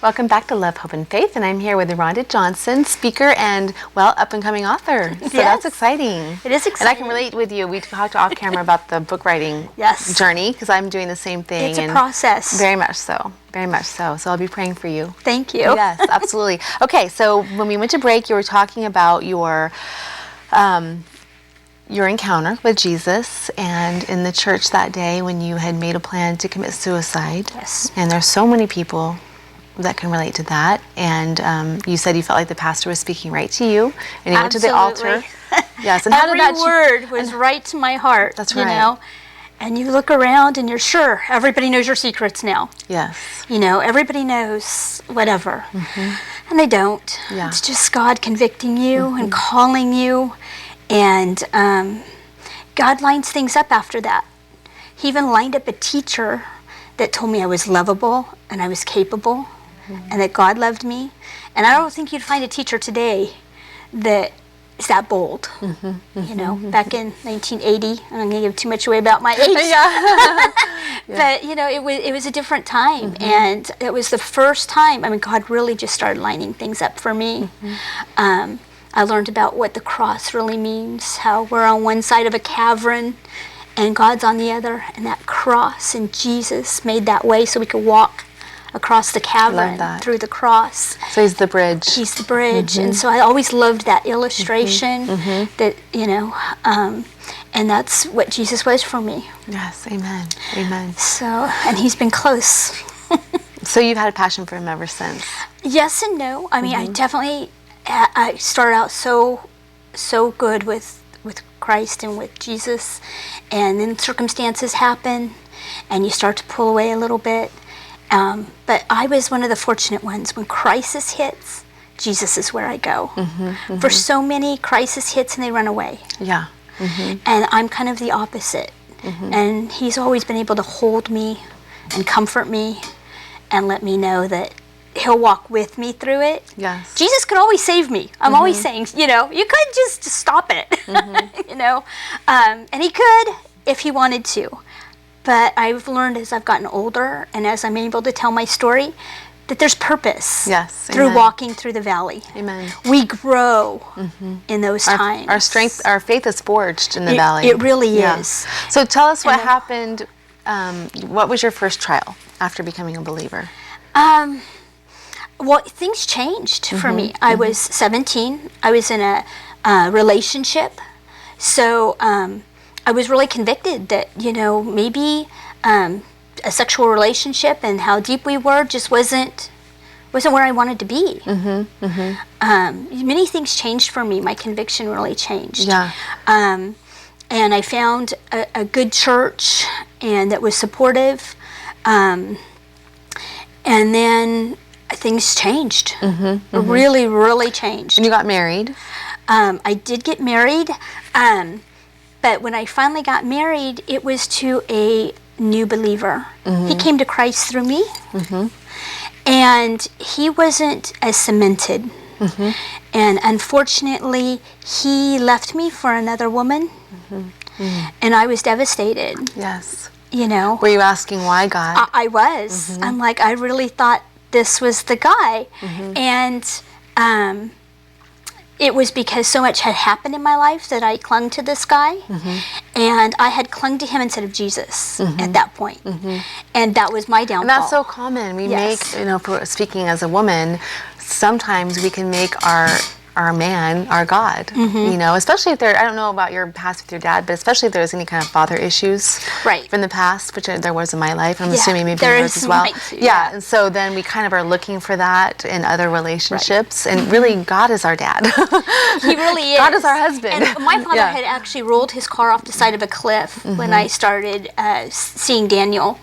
Welcome back to Love, Hope, and Faith, and I'm here with Rhonda Johnson, speaker and, well, up-and-coming author. So that's exciting. It is exciting. And I can relate with you. We talked off camera about the book writing journey, because I'm doing the same thing. It's a process. Very much so. Very much so. So I'll be praying for you. Thank you. Yes, absolutely. Okay, so when we went to break, you were talking about your encounter with Jesus and in the church that day when you had made a plan to commit suicide. Yes. And there's so many people that can relate to that. And you said you felt like the pastor was speaking right to you, and you went to the altar. Yes. And how Every did that word was right to my heart. That's right. You know, and you look around and you're sure everybody knows your secrets now. Yes. You know, everybody knows whatever, and they don't. Yeah. It's just God convicting you and calling you, and God lines things up after that. He even lined up a teacher that told me I was lovable and I was capable. And that God loved me. And I don't think you'd find a teacher today that is that bold. You know, back in 1980, I'm not going to give too much away about my age. But, you know, it was a different time. And it was the first time, I mean, God really just started lining things up for me. I learned about what the cross really means, how we're on one side of a cavern and God's on the other. And that cross and Jesus made that way so we could walk across the cavern through the cross. So he's the bridge. He's the bridge. And so I always loved that illustration that, you know, and that's what Jesus was for me. Yes, amen. Amen. So, and he's been close. So you've had a passion for him ever since? Yes and no. I mean, I definitely, I started out so good with Christ and with Jesus, and then circumstances happen, and you start to pull away a little bit. But I was one of the fortunate ones. When crisis hits, Jesus is where I go. For so many, crisis hits and they run away. Yeah. And I'm kind of the opposite. And he's always been able to hold me and comfort me and let me know that he'll walk with me through it. Yes. Jesus could always save me. I'm always saying, you know, you could just stop it, you know. And he could if he wanted to. But I've learned as I've gotten older and as I'm able to tell my story that there's purpose through walking through the valley. Amen. We grow in those times. Our strength, our faith is forged in the valley. It really is. So tell us what happened. What was your first trial after becoming a believer? Well, things changed for me. I was 17. I was in a relationship. So I was really convicted that, you know, maybe a sexual relationship and how deep we were just wasn't where I wanted to be. Many things changed for me. My conviction really changed. Yeah. And I found a good church and that was supportive. And then things changed. Really, really changed. And you got married? I did get married. But when I finally got married, it was to a new believer. He came to Christ through me, and he wasn't as cemented. And unfortunately, he left me for another woman, and I was devastated. Yes. You know. Were you asking why, God? I was. I'm like, I really thought this was the guy. And it was because so much had happened in my life that I clung to this guy, and I had clung to him instead of Jesus at that point. And that was my downfall. And that's so common. We make, you know, speaking as a woman, sometimes we can make our man our God, you know, especially if there, I don't know about your past with your dad, but especially if there's any kind of father issues from the past, which there was in my life. I'm assuming maybe yours as well. Yeah, and so then we kind of are looking for that in other relationships, and really God is our dad. He really is. God is our husband. And my father had actually rolled his car off the side of a cliff when I started seeing Daniel,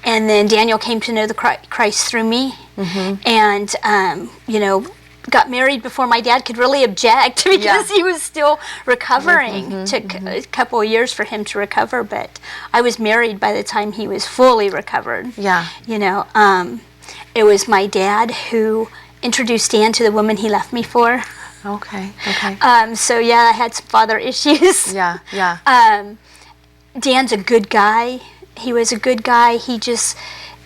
and then Daniel came to know the Christ through me, and you know, got married before my dad could really object because he was still recovering. Took a couple of years for him to recover, but I was married by the time he was fully recovered. Yeah. You know, it was my dad who introduced Dan to the woman he left me for. Okay, okay. So yeah, I had some father issues. Yeah, yeah. Dan's a good guy. He was a good guy. He just,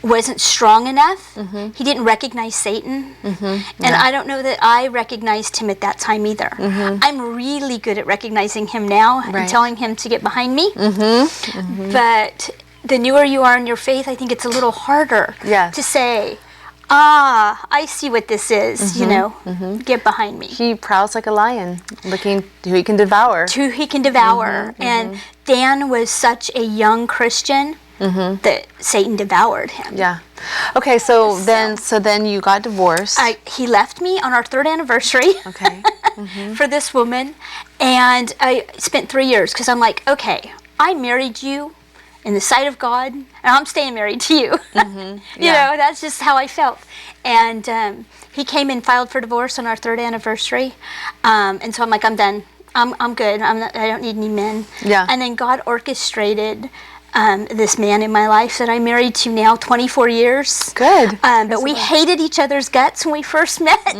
wasn't strong enough. He didn't recognize Satan. And I don't know that I recognized him at that time either. I'm really good at recognizing him now and telling him to get behind me. But the newer you are in your faith, I think it's a little harder to say, I see what this is, you know, get behind me. He prowls like a lion, looking who he can devour. Who he can devour. And Dan was such a young Christian that Satan devoured him. Yeah. Okay, so then you got divorced. He left me on our 3rd anniversary. Okay. For this woman, and I spent 3 years because I'm like, okay, I married you in the sight of God, and I'm staying married to you. You know, that's just how I felt. And he came and filed for divorce on our 3rd anniversary, and so I'm like, I'm done. I'm good. I don't need any men. Yeah. And then God orchestrated this man in my life that I'm married to now 24 years. Good. But we hated each other's guts when we first met.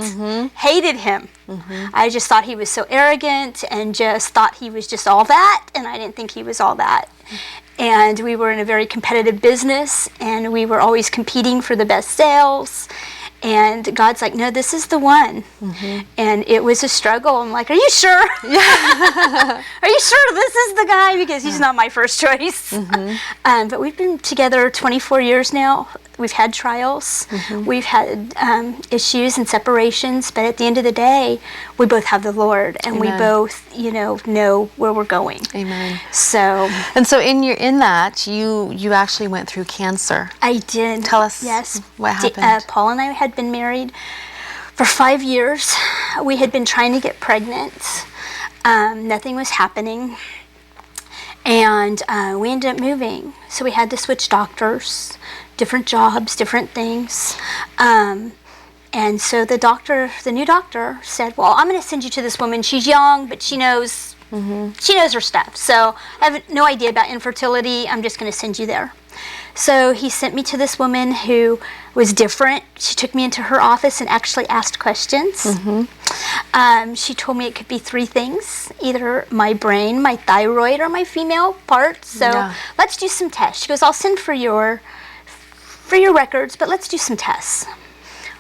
Hated him. I just thought he was so arrogant and just thought he was just all that, and I didn't think he was all that. And we were in a very competitive business, and we were always competing for the best sales. And God's like, no, this is the one. And it was a struggle. I'm like, are you sure? Are you sure this is the guy? Because he's not my first choice. But we've been together 24 years now. We've had trials. We've had issues and separations. But at the end of the day, we both have the Lord. And we both, you know where we're going. Amen. So. And so in that, you actually went through cancer. I did. Tell us what happened. Paul and I had been married for 5 years. We had been trying to get pregnant. Nothing was happening. And we ended up moving. So we had to switch doctors, different jobs, different things. And so the new doctor said, well, I'm going to send you to this woman. She's young, but she knows her stuff. So I have no idea about infertility. I'm just going to send you there. So he sent me to this woman who was different. She took me into her office and actually asked questions. She told me it could be 3 things, either my brain, my thyroid, or my female parts. So let's do some tests. She goes, I'll send for your records, but let's do some tests.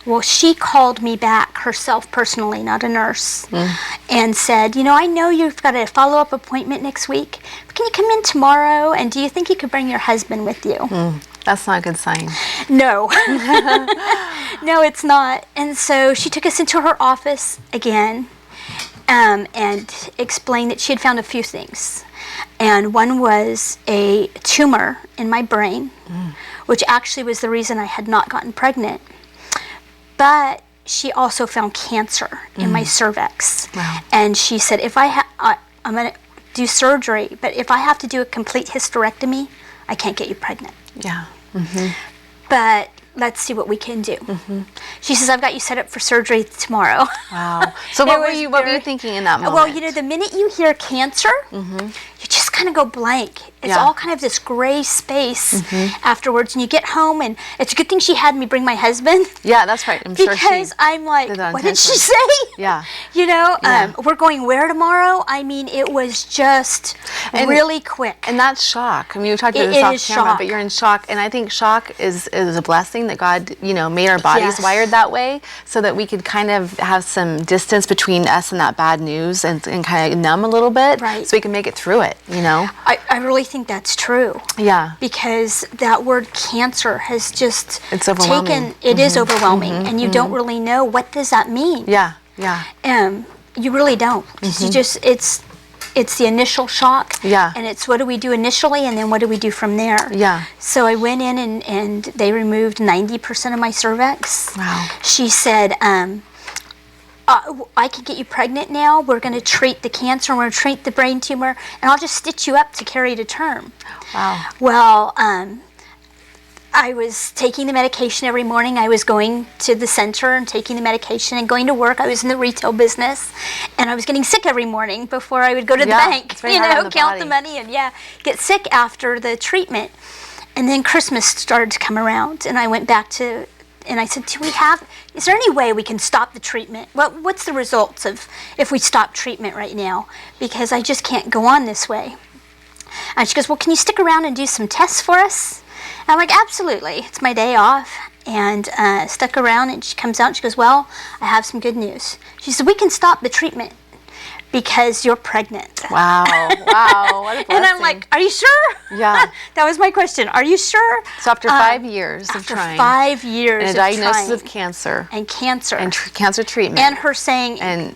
Well, she called me back herself personally, not a nurse, and said, I know you've got a follow-up appointment next week, but can you come in tomorrow, and do you think you could bring your husband with you? That's not a good sign. No. No, it's not. And so she took us into her office again and explained that she had found a few things. And one was a tumor in my brain, which actually was the reason I had not gotten pregnant. But she also found cancer in my cervix. Wow. And she said, I'm going to do surgery, but if I have to do a complete hysterectomy, I can't get you pregnant. Yeah. But let's see what we can do. She says, I've got you set up for surgery tomorrow. Wow. So what were you thinking in that moment? Well, the minute you hear cancer, you just kind of go blank. It's all kind of this gray space afterwards. And you get home, and it's a good thing she had me bring my husband. Yeah, that's right. I'm sure because I'm like, what did she say? Yeah. We're going where tomorrow? I mean, it was just really quick. And that's shock. I mean, you talked about this off camera, but you're in shock. And I think shock is a blessing that God, made our bodies wired that way so that we could kind of have some distance between us and that bad news and kind of numb a little bit so we can make it through it, I really think that's true. Yeah. Because that word cancer has just it's overwhelming. It is overwhelming, and you don't really know what does that mean. Yeah, yeah. You really don't. You just it's the initial shock. Yeah. And it's what do we do initially, and then what do we do from there? Yeah. So I went in and they removed 90% of my cervix. Wow. She said, I can get you pregnant now. We're going to treat the cancer, we're going to treat the brain tumor, and I'll just stitch you up to carry to term. Wow. Well, I was taking the medication every morning. I was going to the center and taking the medication and going to work. I was in the retail business, and I was getting sick every morning before I would go to the bank, count the money and get sick after the treatment. And then Christmas started to come around, and I went back to, and I said, is there any way we can stop the treatment? What's the results of if we stop treatment right now? Because I just can't go on this way. And she goes, well, can you stick around and do some tests for us? I'm like, absolutely. It's my day off. And stuck around, and she comes out and she goes, well, I have some good news. She said, we can stop the treatment because you're pregnant. Wow, wow, what a blessing. And I'm like, are you sure? Yeah. That was my question. Are you sure? So after 5 years of After trying. 5 years and a of diagnosis trying. of cancer. And cancer. And cancer treatment. And her saying, And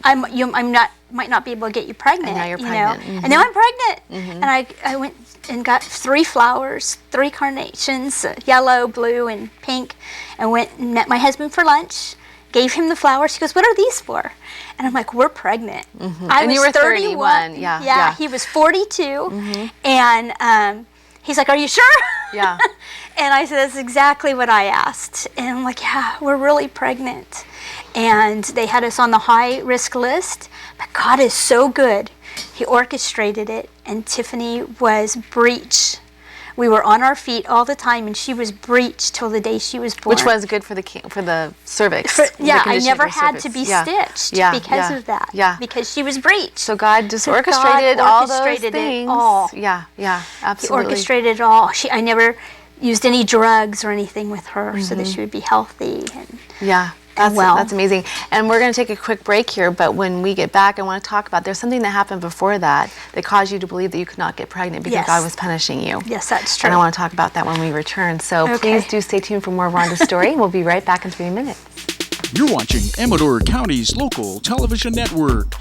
might not be able to get you pregnant. And now you're you pregnant. know? Mhm. And now I'm pregnant. And I went and got 3 flowers, 3 carnations, yellow, blue, and pink, and went and met my husband for lunch. Gave him the flowers. He goes, what are these for? And I'm like, we're pregnant. I And was you were 31. 31. Yeah. He was 42. And he's like, are you sure? Yeah. And I said, that's exactly what I asked. And I'm like, yeah, we're really pregnant. And they had us on the high risk list. But God is so good. He orchestrated it. And Tiffany was breech. We were on our feet all the time, and she was breech till the day she was born. Which was good for the cervix. Yeah, the I condition never of the had to cervix. be Yeah. stitched Yeah, because yeah, of that. yeah. Because she was breech. So God just So God orchestrated all those orchestrated it things. all. Yeah, yeah, He absolutely. orchestrated it all. I never used any drugs or anything with her so that she would be healthy. And Yeah, that's amazing. And we're going to take a quick break here, but when we get back, I want to talk about there's something that happened before that caused you to believe that you could not get pregnant because Yes. God was punishing you. Yes, that's true. And I want to talk about that when we return. So Okay. please do stay tuned for more of Rhonda's story. We'll be right back in 3 minutes. You're watching Amador County's local television network,